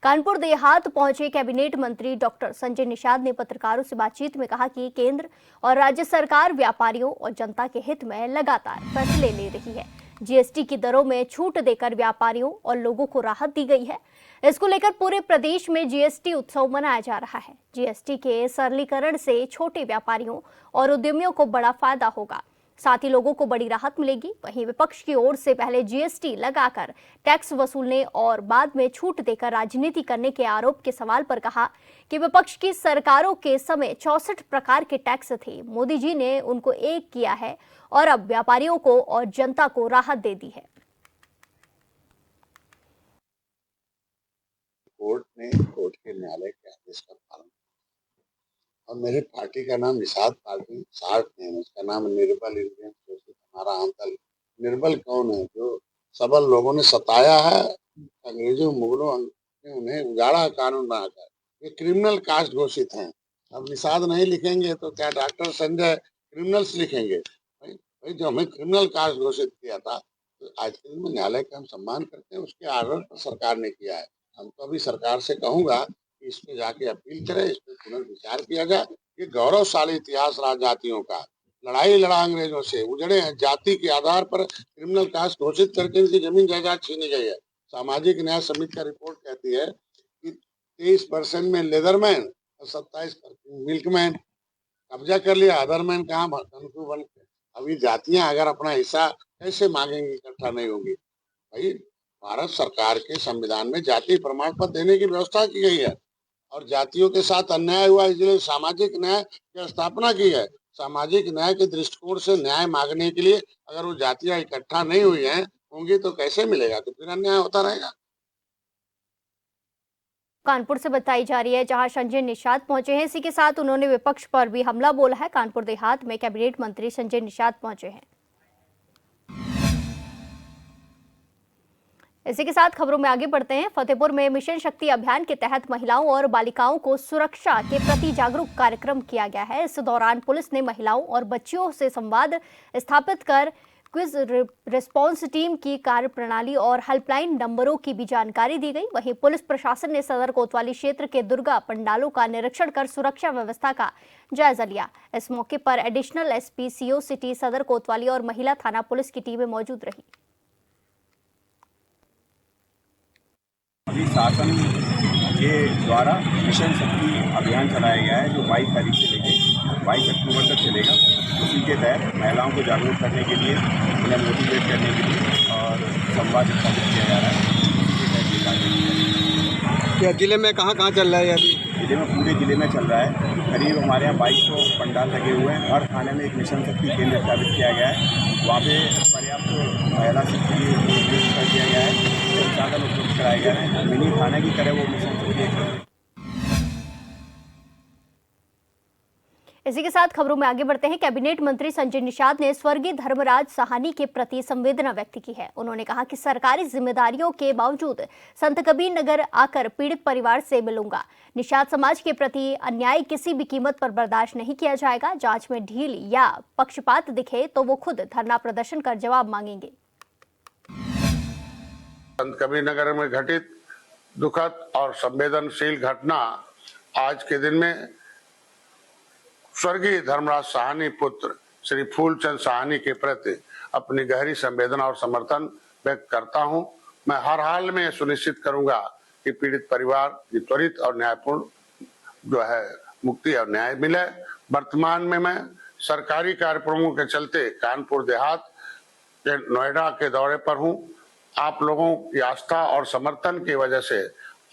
कानपुर देहात पहुंचे कैबिनेट मंत्री डॉक्टर संजय निषाद ने पत्रकारों से बातचीत में कहा कि केंद्र और राज्य सरकार व्यापारियों और जनता के हित में लगातार फैसले ले रही है। जीएसटी की दरों में छूट देकर व्यापारियों और लोगों को राहत दी गई है। इसको लेकर पूरे प्रदेश में जीएसटी उत्सव मनाया जा रहा है। जीएसटी के सरलीकरण से छोटे व्यापारियों और उद्यमियों को बड़ा फायदा होगा, साथ ही लोगों को बड़ी राहत मिलेगी। वहीं विपक्ष की ओर से पहले जीएसटी लगाकर टैक्स वसूलने और बाद में छूट देकर राजनीति करने के आरोप के सवाल पर कहा कि विपक्ष की सरकारों के समय 64 प्रकार के टैक्स थे, मोदी जी ने उनको एक किया है और अब व्यापारियों को और जनता को राहत दे दी है। कोर्ट के न्यायालय के आदेश का पालन और मेरी पार्टी का नाम निषाद पार्टी साठ है, उसका नाम निर्बल इंडियन सोसाइटी। हमारा आंतल निर्बल कौन है? जो सबल लोगों ने सताया है, अंग्रेजों मुगलों ने उन्हें उजाड़ा कानून बनाकर। ये क्रिमिनल कास्ट घोषित हैं। अब निषाद नहीं लिखेंगे तो क्या डॉक्टर संजय क्रिमिनल्स लिखेंगे? भाई जो हमें क्रिमिनल कास्ट घोषित किया था, तो आज के दिन में न्यायालय का हम सम्मान करते हैं, उसके आर्डर पर सरकार ने किया है। हम तो अभी सरकार से कहूंगा कि इस पे जाके अपील करें, इस पे पुनर्विचार किया जाए। ये गौरवशाली इतिहास रहा जातियों का, लड़ाई लड़ा अंग्रेजों से, उजड़े हैं जाति के आधार पर क्रिमिनल कास्ट घोषित करके इनकी जमीन जायदाद छीनी गई है। सामाजिक न्याय समिति का रिपोर्ट कहती है कि 23% में लेदरमैन और 27% मिल्कमैन कब्जा कर लिया। अदरमैन कहाँ बन के? अभी जातियां अगर अपना हिस्सा कैसे मांगेंगी? इकट्ठा नहीं होंगी। भाई भारत सरकार के संविधान में जाति प्रमाण पत्र देने की व्यवस्था की गई है और जातियों के साथ अन्याय हुआ, इसलिए सामाजिक न्याय की स्थापना की है। सामाजिक न्याय के दृष्टिकोण से न्याय मांगने के लिए अगर वो जातियां इकट्ठा नहीं हुई हैं होंगी तो कैसे मिलेगा? तो फिर अन्याय होता रहेगा। कानपुर से बताई जा रही है, जहां संजय निषाद पहुंचे हैं। इसी के साथ उन्होंने विपक्ष पर भी हमला बोला है। कानपुर देहात में कैबिनेट मंत्री संजय निषाद पहुंचे हैं। इसी के साथ खबरों में आगे बढ़ते हैं। फतेहपुर में मिशन शक्ति अभियान के तहत महिलाओं और बालिकाओं को सुरक्षा के प्रति जागरूक कार्यक्रम किया गया है। इस दौरान पुलिस ने महिलाओं और बच्चियों से संवाद स्थापित कर क्विज रिस्पांस टीम की कार्यप्रणाली और हेल्पलाइन नंबरों की भी जानकारी दी गई। वहीं पुलिस प्रशासन ने सदर कोतवाली क्षेत्र के दुर्गा पंडालों का निरीक्षण कर सुरक्षा व्यवस्था का जायजा लिया। इस मौके पर एडिशनल एसपी सीओ सिटी सदर कोतवाली और महिला थाना पुलिस की टीमें मौजूद रही। अभी शासन के द्वारा मिशन शक्ति अभियान चलाया गया है, जो 22 तारीख से लेकर 22 अक्टूबर तक चलेगा। उसी के तहत महिलाओं को जागरूक करने के लिए, उन्हें मोटिवेट करने के लिए और संवाद स्थापित किया जा रहा है। क्या जिले में कहाँ चल रहा है? अभी जिले में, पूरे जिले में चल रहा है। करीब हमारे यहाँ 2200 पंडाल लगे हुए हैं। हर थाने में एक मिशन शक्ति केंद्र स्थापित किया गया है। वहाँ पे पर्याप्त महिला शक्ति उपलब्ध कर दिया गया है, संसाधन उपलब्ध कराए गए हैं। मिनी थाने की तरह वो मिशन शक्ति। इसी के साथ खबरों में आगे बढ़ते हैं। कैबिनेट मंत्री संजय निषाद ने स्वर्गीय धर्मराज साहनी के प्रति संवेदना व्यक्त की है। उन्होंने कहा कि सरकारी जिम्मेदारियों के बावजूद संत कबीर नगर आकर पीड़ित परिवार से मिलूंगा। निषाद समाज के प्रति अन्याय किसी भी कीमत पर बर्दाश्त नहीं किया जाएगा। जांच में ढील या पक्षपात दिखे तो वो खुद धरना प्रदर्शन कर जवाब मांगेंगे। संत कबीर नगर में घटित दुखद और संवेदनशील घटना आज के दिन में स्वर्गीय धर्मराज साहनी पुत्र श्री फूलचंद साहनी के प्रति अपनी गहरी संवेदना और समर्थन व्यक्त करता हूं। मैं हर हाल में सुनिश्चित करूंगा कि पीड़ित परिवार की त्वरित और न्यायपूर्ण जो है मुक्ति और न्याय मिले। वर्तमान में मैं सरकारी कार्यक्रमों के चलते कानपुर देहात के नोएडा के दौरे पर हूं। आप लोगों की आस्था और समर्थन की वजह से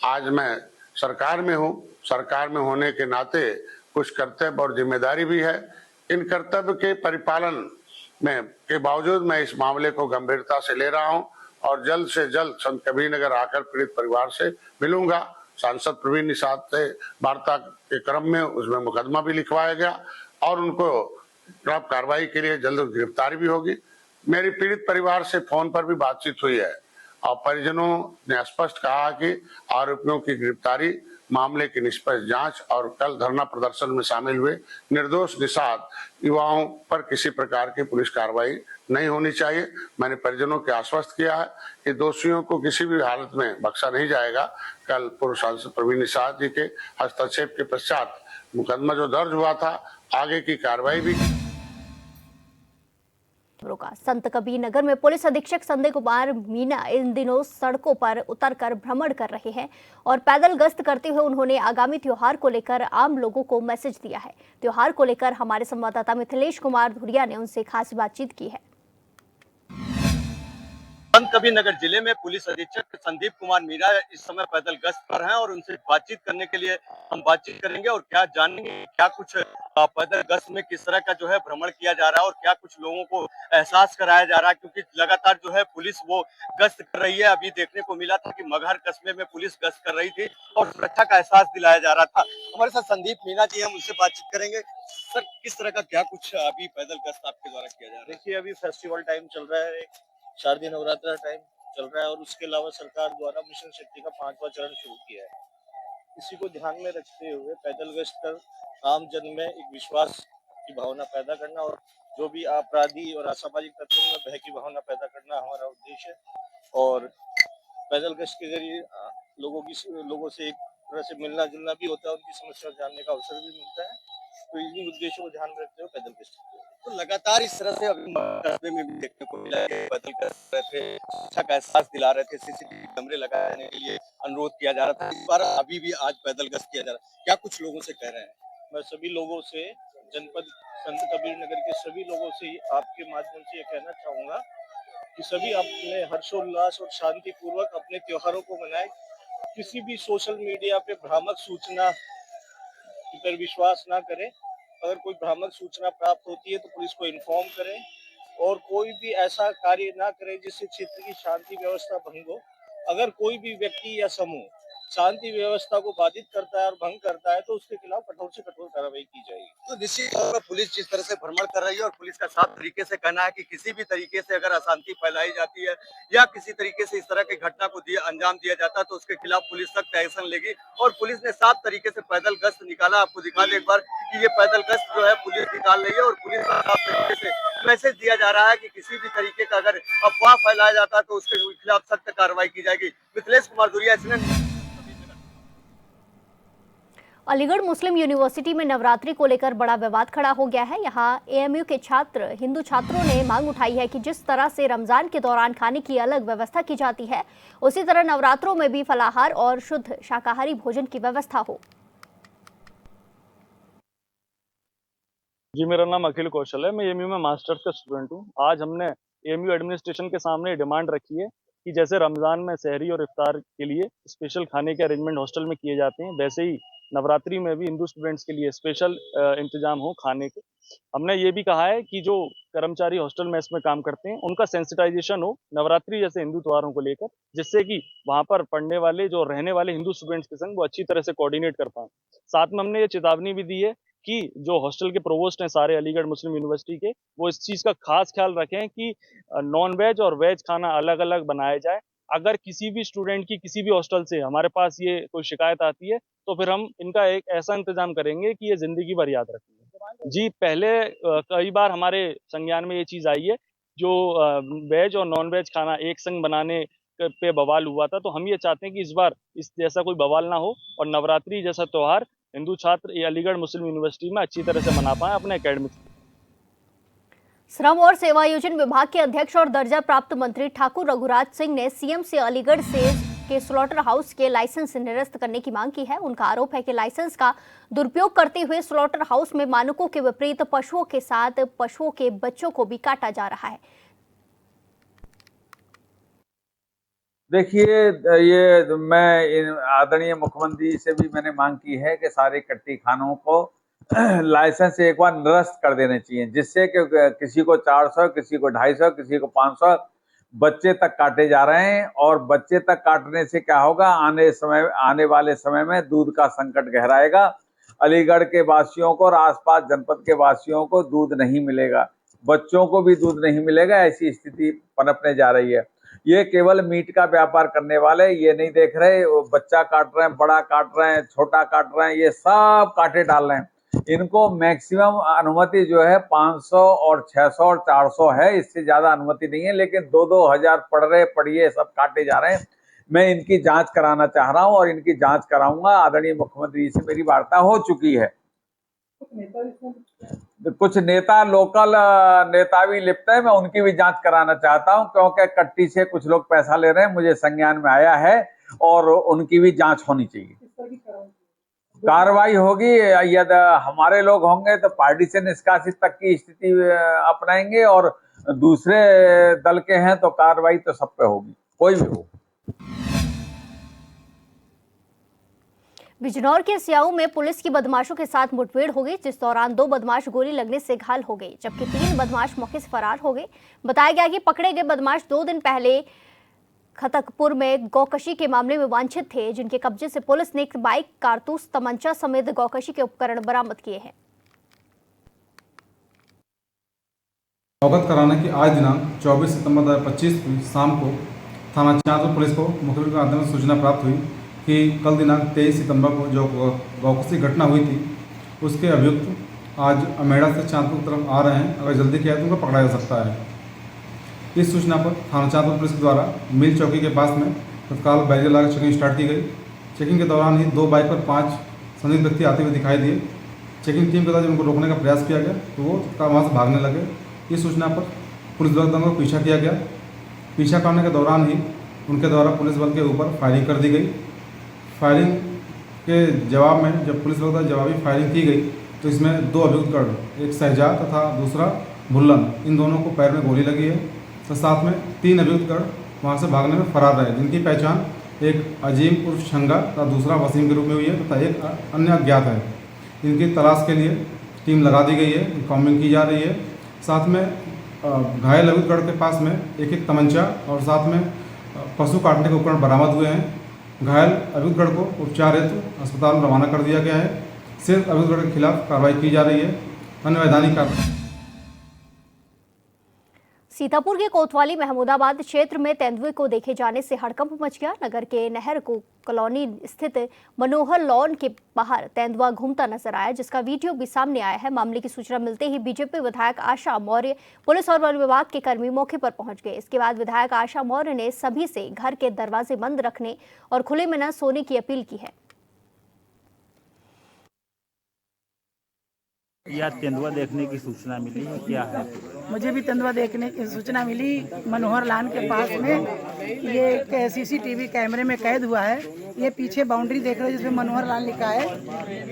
आज मैं सरकार में हूं। सरकार में होने के नाते कुछ कर्तव्य और जिम्मेदारी भी है। इन कर्तव्य के परिपालन में के बावजूद मैं इस मामले को गंभीरता से ले रहा हूं और जल्द से जल्द संत कबीर नगर आकर पीड़ित परिवार से मिलूंगा। सांसद प्रवीण निषाद से वार्ता के क्रम में उसमें मुकदमा भी लिखवाया गया और उनको कार्रवाई के लिए जल्द गिरफ्तारी भी होगी। मेरी पीड़ित परिवार से फोन पर भी बातचीत हुई है और परिजनों ने स्पष्ट कहा कि आरोपियों की गिरफ्तारी, मामले की निष्पक्ष जांच और कल धरना प्रदर्शन में शामिल हुए निर्दोष निषाद युवाओं पर किसी प्रकार की पुलिस कार्रवाई नहीं होनी चाहिए। मैंने परिजनों को आश्वस्त किया है कि दोषियों को किसी भी हालत में बख्शा नहीं जाएगा। कल पूर्व सांसद प्रवीण निषाद जी के हस्तक्षेप के पश्चात मुकदमा जो दर्ज हुआ था, आगे की कार्रवाई भी संत कबीर नगर में पुलिस अधीक्षक संजय कुमार मीना इन दिनों सड़कों पर उतरकर भ्रमण कर रहे हैं और पैदल गश्त करते हुए उन्होंने आगामी त्योहार को लेकर आम लोगों को मैसेज दिया है। त्योहार को लेकर हमारे संवाददाता मिथिलेश कुमार धुरिया ने उनसे खास बातचीत की है। संत कबीर नगर जिले में पुलिस अधीक्षक संदीप कुमार मीरा इस समय पैदल गश्त पर हैं और उनसे बातचीत करने के लिए हम बातचीत करेंगे और क्या जानेंगे क्या कुछ पैदल गश्त में किस तरह का जो है भ्रमण किया जा रहा है और क्या कुछ लोगों को एहसास कराया जा रहा है, क्योंकि लगातार जो है पुलिस वो गश्त कर रही है। अभी देखने को मिला था कि मगहर कस्बे में पुलिस गश्त कर रही थी और सुरक्षा का एहसास दिलाया जा रहा था। हमारे साथ संदीप मीना जी, हम उनसे बातचीत करेंगे। सर, किस तरह का क्या कुछ अभी पैदल गश्त आपके द्वारा किया जा रहा है? देखिए, अभी फेस्टिवल टाइम चल रहा है, शारदीय नवरात्र टाइम चल रहा है और उसके अलावा सरकार द्वारा मिशन शक्ति का 5वां चरण शुरू किया है। इसी को ध्यान में रखते हुए पैदल गश्त कर आम जन में एक विश्वास की भावना पैदा करना और जो भी अपराधी और असामाजिक तत्वों में भय की भावना पैदा करना हमारा उद्देश्य है। और पैदल गश्त के जरिए लोगों से एक तरह से मिलना जुलना भी होता है, उनकी समस्या जानने का अवसर भी मिलता है। तो इन उद्देश्यों को ध्यान में रखते हुए पैदल गश्त। तो लगातार इस तरह से अभी कस्बे में भी देखने को मिला है, पैदल कर रहे थे, सुरक्षा का एहसास दिला रहे थे, सीसीटीवी कैमरे लगाने के लिए अनुरोध किया जा रहा था। इस बार अभी भी आज पैदल गश्त किया जा रहा है, क्या कुछ लोगों से कह रहे हैं? मैं सभी लोगों से, जनपद संत कबीर नगर के सभी लोगों से आपके माध्यम से ये कहना चाहूंगा कि सभी अपने हर्षोल्लास और शांति पूर्वक अपने त्योहारों को मनाएं। किसी भी सोशल मीडिया पे भ्रामक सूचना पर विश्वास ना करें। अगर कोई भ्रामक सूचना प्राप्त होती है तो पुलिस को इन्फॉर्म करें और कोई भी ऐसा कार्य ना करें जिससे क्षेत्र की शांति व्यवस्था भंग हो। अगर कोई भी व्यक्ति या समूह शांति व्यवस्था को बाधित करता है और भंग करता है तो उसके खिलाफ कठोर से कठोर कार्रवाई की जाएगी। तो निश्चित तौर पर पुलिस जिस तरह से भ्रमण कर रही है और पुलिस का साफ तरीके से कहना है कि किसी भी तरीके से अगर अशांति फैलाई जाती है या किसी तरीके से इस तरह की घटना को अंजाम दिया जाता है तो उसके खिलाफ पुलिस सख्त एक्शन लेगी। और पुलिस ने साफ तरीके से पैदल गश्त निकाला। आपको दिखा दें एक बार कि ये पैदल गश्त जो है पुलिस निकाल रही है और पुलिस का साफ तरीके से मैसेज दिया जा रहा है कि किसी भी तरीके का अगर अफवाह फैलाया जाता है तो उसके खिलाफ सख्त कार्रवाई की जाएगी। मिथिलेश कुमार धुरिया, अलीगढ़ मुस्लिम यूनिवर्सिटी में नवरात्रि को लेकर बड़ा विवाद खड़ा हो गया है। यहाँ एएमयू के हिंदू छात्रों ने मांग उठाई है कि जिस तरह से रमजान के दौरान खाने की अलग व्यवस्था की जाती है उसी तरह नवरात्रों में भी फलाहार और शुद्ध शाकाहारी भोजन की व्यवस्था हो। जी, मेरा नाम अखिल कौशल है। मैं एएमयू में मास्टर्स का स्टूडेंट हूँ। आज हमने एएमयू एडमिनिस्ट्रेशन के सामने डिमांड रखी है कि जैसे रमज़ान में सहरी और इफ्तार के लिए स्पेशल खाने के अरेंजमेंट हॉस्टल में किए जाते हैं, वैसे ही नवरात्रि में भी हिंदू स्टूडेंट्स के लिए स्पेशल इंतजाम हो खाने के। हमने ये भी कहा है कि जो कर्मचारी हॉस्टल मेस में काम करते हैं उनका सेंसिटाइजेशन हो नवरात्रि जैसे हिंदू त्योहारों को लेकर, जिससे कि वहाँ पर पढ़ने वाले जो रहने वाले हिंदू स्टूडेंट्स के संग वो अच्छी तरह से कोऑर्डिनेट कर पाएं। साथ में हमने ये चेतावनी भी दी है कि जो हॉस्टल के प्रोवोस्ट हैं सारे अलीगढ़ मुस्लिम यूनिवर्सिटी के, वो इस चीज़ का खास ख्याल रखें कि नॉन वेज और वेज खाना अलग अलग बनाया जाए। अगर किसी भी स्टूडेंट की किसी भी हॉस्टल से हमारे पास ये कोई शिकायत आती है तो फिर हम इनका एक ऐसा इंतजाम करेंगे कि ये जिंदगी भर याद रखेंगे। जी, पहले कई बार हमारे संज्ञान में ये चीज़ आई है, जो वेज और नॉन वेज खाना एक संग बनाने पे बवाल हुआ था। तो हम ये चाहते हैं कि इस बार इस जैसा कोई बवाल ना हो और नवरात्रि जैसा त्योहार हिंदू छात्र ये अलीगढ़ मुस्लिम यूनिवर्सिटी में अच्छी तरह से मना पाएं अपने एकेडमिक। श्रम और सेवायोजन विभाग के अध्यक्ष और दर्जा प्राप्त मंत्री ठाकुर रघुराज सिंह ने सीएम से अलीगढ़ के स्लॉटर हाउस के लाइसेंस निरस्त करने की मांग की है। उनका आरोप है कि लाइसेंस का दुरुपयोग करते हुए स्लॉटर हाउस में मानकों के विपरीत पशुओं के साथ पशुओं के बच्चों को भी काटा जा रहा है। देखिए, ये मैं आदरणीय मुख्यमंत्री से भी मैंने मांग की है कि सारे कट्टी खानों को लाइसेंस एक बार निरस्त कर देने चाहिए, जिससे कि किसी को 400, किसी को 250, किसी को 500 बच्चे तक काटे जा रहे हैं। और बच्चे तक काटने से क्या होगा, आने वाले समय में दूध का संकट गहराएगा। अलीगढ़ के वासियों को और आसपास जनपद के वासियों को दूध नहीं मिलेगा, बच्चों को भी दूध नहीं मिलेगा। ऐसी स्थिति पनपने जा रही है। ये केवल मीट का व्यापार करने वाले ये नहीं देख रहे, वो बच्चा काट रहे हैं, बड़ा काट रहे हैं, छोटा काट रहे हैं, ये सब काटे डाल रहे हैं। इनको मैक्सिमम अनुमति जो है 500 और 600 और 400 है, इससे ज्यादा अनुमति नहीं है। लेकिन 2-2 हजार पड़ रहे पड़िए सब काटे जा रहे हैं। मैं इनकी जांच कराना चाह रहा हूं और इनकी जांच कराऊंगा। आदरणीय मुख्यमंत्री जी से मेरी वार्ता हो चुकी है। कुछ नेता लोकल नेता भी लिप्त है, मैं उनकी भी जांच कराना चाहता हूं, क्योंकि कट्टी से कुछ लोग पैसा ले रहे हैं, मुझे संज्ञान में आया है और उनकी भी जांच होनी चाहिए। कार्रवाई होगी। यदि हमारे लोग होंगे तो पार्टी से निष्कासित तक की स्थिति अपनाएंगे और दूसरे दल के हैं तो कार्रवाई तो सब पे होगी, कोई भी हो। बिजनौर के सियाऊ में पुलिस की बदमाशों के साथ मुठभेड़ हो गई, जिस दौरान 2 बदमाश गोली लगने से घायल हो गए, जबकि 3 बदमाश मौके से फरार हो गए। बताया गया कि पकड़े गए बदमाश 2 दिन पहले खतकपुर में गौकशी के मामले में वांछित थे, जिनके कब्जे से पुलिस ने एक बाइक, कारतूस, तमंचा समेत गौकशी के उपकरण बरामद किए हैं। अवगत कराना कि आज दिनांक 24 सितंबर 2025 की शाम को थाना चांदपुर पुलिस को मुखबिर के माध्यम से सूचना प्राप्त हुई कि कल दिनांक 23 सितंबर को जो गौकशी घटना हुई थी, उसके अभियुक्त आज अमेड़ा से चांदपुर की तरफ आ रहे हैं। अगर जल्दी किया तो उनको पकड़ा जा सकता है। इस सूचना पर थाना चांदपुर पुलिस द्वारा मिल चौकी के पास में तत्काल बैरियर लगा चेकिंग स्टार्ट की गई। चेकिंग के दौरान ही 2 बाइक पर 5 संदिग्ध व्यक्ति आते हुए दिखाई दिए। चेकिंग टीम के द्वारा जब उनको रोकने का प्रयास किया गया तो वो तत्काल वहाँ से भागने लगे। इस सूचना पर पुलिस बल को पीछा किया गया। पीछा करने के दौरान ही उनके द्वारा पुलिस बल के ऊपर फायरिंग कर दी गई। फायरिंग के जवाब में जब पुलिस बल द्वारा जवाबी फायरिंग की गई तो इसमें 2 अभियुक्त, एक शहजाद तथा दूसरा भुल्लन, इन दोनों को पैर में गोली लगी है। तो साथ में 3 अभियुक्त वहाँ से भागने में फरार रहे, जिनकी पहचान एक अजीम उर्फ शंगा तथा दूसरा वसीम के रूप में हुई है तथा एक अन्य अज्ञात है। इनकी तलाश के लिए टीम लगा दी गई है, कॉम्बिंग की जा रही है। साथ में घायल अभियुक्तगढ़ के पास में एक तमंचा और साथ में पशु काटने के उपकरण बरामद हुए हैं। घायल अभियुक्तगढ़ को उपचार हेतु अस्पताल में रवाना कर दिया गया है। सिर्फ अभियुक्तगढ़ के खिलाफ कार्रवाई की जा रही है। अन्य वैधानिक कार्रवाई। सीतापुर के कोतवाली महमूदाबाद क्षेत्र में तेंदुए को देखे जाने से हड़कंप मच गया। नगर के नहर को कॉलोनी स्थित मनोहर लॉन के बाहर तेंदुआ घूमता नजर आया, जिसका वीडियो भी सामने आया है। मामले की सूचना मिलते ही बीजेपी विधायक आशा मौर्य, पुलिस और वन विभाग के कर्मी मौके पर पहुंच गए। इसके बाद विधायक आशा मौर्य ने सभी से घर के दरवाजे बंद रखने और खुले में न सोने की अपील की है। या तेंदुआ देखने की सूचना मिली है, क्या है? मुझे भी तेंदुआ देखने की सूचना मिली। मनोहर लान के पास में ये एक सीसीटीवी कैमरे में कैद हुआ है। ये पीछे बाउंड्री देख रहे हो जिसमें मनोहर लान लिखा है।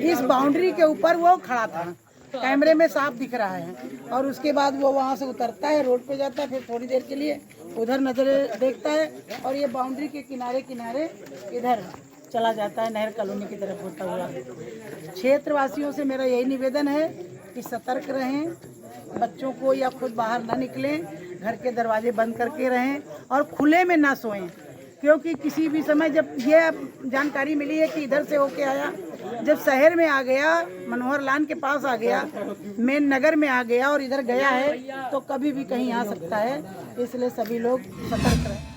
इस बाउंड्री के ऊपर वो खड़ा था, कैमरे में साफ दिख रहा है। और उसके बाद वो वहाँ से उतरता है, रोड पे जाता है, फिर थोड़ी देर के लिए उधर नजर देखता है और ये बाउंड्री के किनारे किनारे इधर चला जाता है, नहर कॉलोनी की तरफ होता हुआ। क्षेत्रवासियों से मेरा यही निवेदन है कि सतर्क रहें, बच्चों को या खुद बाहर ना निकलें, घर के दरवाजे बंद करके रहें और खुले में ना सोएं, क्योंकि किसी भी समय जब ये जानकारी मिली है कि इधर से होके आया, जब शहर में आ गया, मनोहर लान के पास आ गया, मेन नगर में आ गया और इधर गया है तो कभी भी कहीं आ सकता है। इसलिए सभी लोग सतर्क रहें।